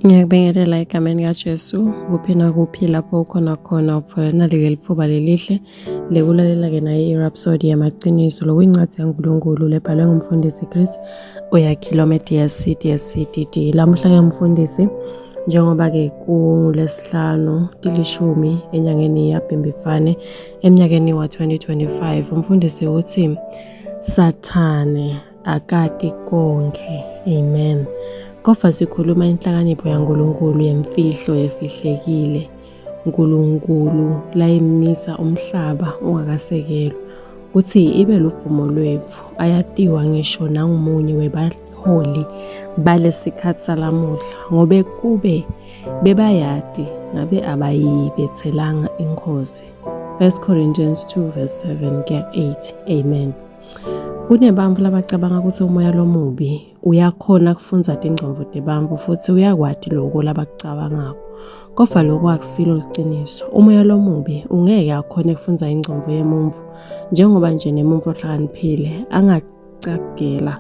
Ngiyakubingelela egameni kaJesu kuphi nakuphi lapho ukhona khona ufolana leli fuba lelihle lekulalela-ke naye i-Rhapsody yamaqiniso lokuyincwadi yaNkulunkulu lebhalwe ngumfundisi Chris Oyakhilome DSCDD. Lamuhla-ke mfundisi, njengoba-ke kulesihlanu tilishumi enyangeni yaBhimbidvwane eminyakeni wa-2025, umfundisi uthi Sathane akati konke. Amen. Kofa sikhuluma inhlakanipho yaNkulunkulu yemfihlo efihlekile. uNkulunkulu layimisa umhlaba ungakasekelwa kuthi ibe luvumo lwethu. Ayatiwa ngisho nangumunye webaholi balesikhathi salamuhla, ngobe kube bebayati ngabe abayibethelanga inkosi. 1 Corinthians 2:7-8. Amen. Kunebantfu labacabanga ukuthi umoya lomubi uyakhona kufunza tingcondvo tebantfu futhi uyakwati loko labakucabangako. Kofa loko akusilo liciniso. Umoya lomubi ungeke akhone kufunza ingcondvo yemuntfu, njengoba nje nemuntfu ohlakaniphile angacagela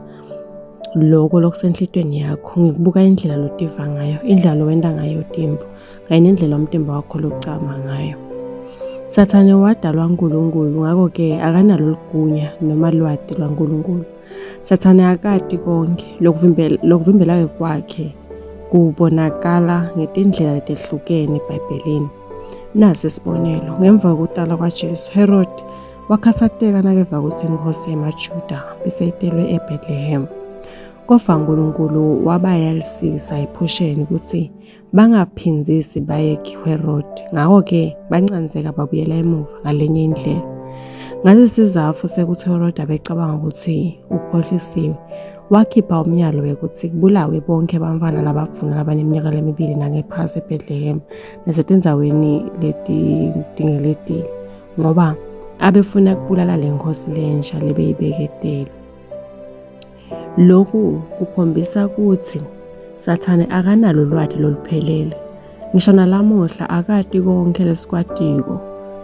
loko lokusenhlitweni yakho ngikubuka indlela lotiva ngayo, indlela lowenta ngayo tintfo, kanye nendlela umtimba wakho locama ngayo. Sathane wadalwa uNkulunkulu, ngako-ke akanalo ligunya noma lwati lwaNkulunkulu. Sathane akati konke. Lokuvimbela kwakhe kubonakala ngetindlela letehlukene eBhayibhelini. Nasi isibonelo, ngemva kokutalwa kwaJesu, Herod wakhatsateka nakeva kutsi inkhosi yemaJuda beseyitelwe eBethlehem. Kofa uNkulunkulu wabayalisisa ephusheni ukuthi bangaphinzisi baye kuHerod, ngako-ke bancanzeka babuyela emuva ngalenye indlela. Ngalesizatfu sekuthi uHerod abecabanga ukuthi ukhohlisiwe, wakhipha umyalo wekuthi kubulawe bonke abantwana labafuna labaneminyaka lemibili nangephasi eBethlehem nasetindzaweni letingeletile, ngoba abefuna kubulala lenkosi lensha lebeyibeketelo. Lokhu kukhombisa ukuthi Sathane akanalo lwati loluphelele. Ngisho nalamuhla akati konke lesikwatiko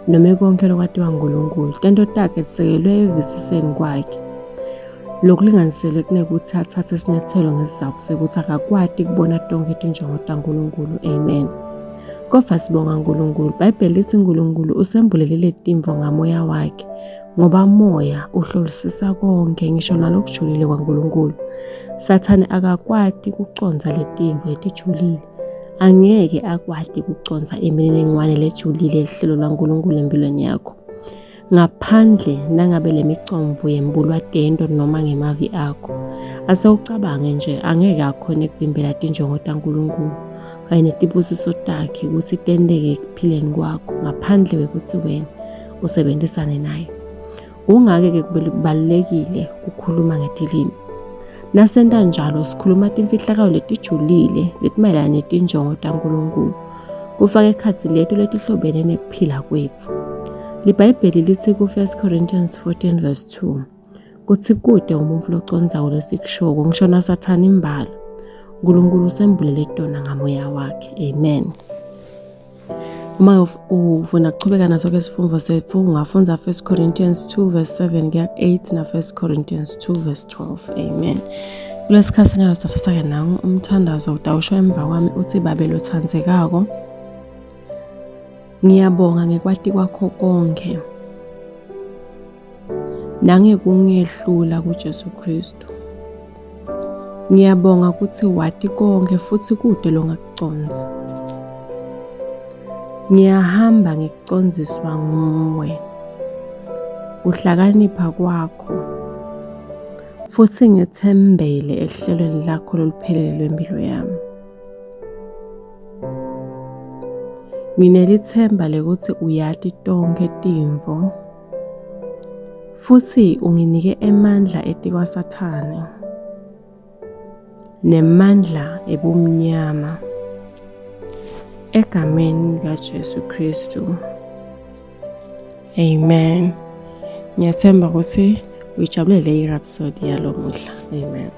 noma konke lokwatiwa uNkulunkulu. Tento takhe tisekelwe evisiseni kwakhe. Lokulinganiselwe kunekuthi athathe isinyathelo ngesizatfu sekuthi akakwati kubona tonke tinjongo taNkulunkulu. Amen. Kofa sibonga uNkulunkulu. Ibhayibheli lithi uNkulunkulu usembulelile tintfo ngamoya wakhe, ngoba moya uhlolisisa konke, ngisho nalokujulile kwaNkulunkulu. Sathane akakwati kuconza letintfo letijulile. Angeke akwati kuconza imininingwane lejulile lihlelo laNkulunkulu empilweni yakho, ngaphandle nangabe lemicomvo yembulwatento noma ngemavi akho. Asewucabange nje, angeke akhone kuvimbela tinjongo taNkulunkulu kanye netibusiso takhe ukuthi tenteke ekuphileni kwakho ngaphandle kwekuthi wena usebenzisane naye. Kungake-ke kubalulekile kukhuluma ngetilimi. Nasenta njalo sikhuluma timfihlakalo letijulile letimayelana netinjongo taNkulunkulu, kufaka ekhatsi leto letihlobene nekuphila kwetfu. LiBhayibheli lithi ku-1 Corinthians 14:2 kuthi kude umuntfu locondzako lesikushoko, ngisho naSathane imbala, uNkulunkulu usembulele tona ngamoya wakhe. Amen. Uma ufuna kuchubeka naso ke sifundvo setfu, ungafunza 1 Corinthians 2:7-8 na 1 Corinthians 2:12. Amen. Kulesikhathi nyalo sithatha-ke nangu umthandazo utawusho emva kwami uthi babe lothandzekako, ngiyabonga ngekwati kwakho konke nangekungehlula kuJesu Kristu. Ngiyabonga ukuthi wati konke futhi kude longakuconzi. Ngiyahamba ngikucondziswa nguwe, uhlakanipha kwakho, futhi ngithembele ehlelweni lakho loluphelele lwempilo yami. Nginelithemba lekuthi uyati tonke tintfo, futhi unginike emandla etikwa Sathane nemandla ebumnyama. Egameni likaJesu Kristu. Amen. Ngiyathemba ukuthi uyijabulele i-Rhapsody yalomuhla. Amen.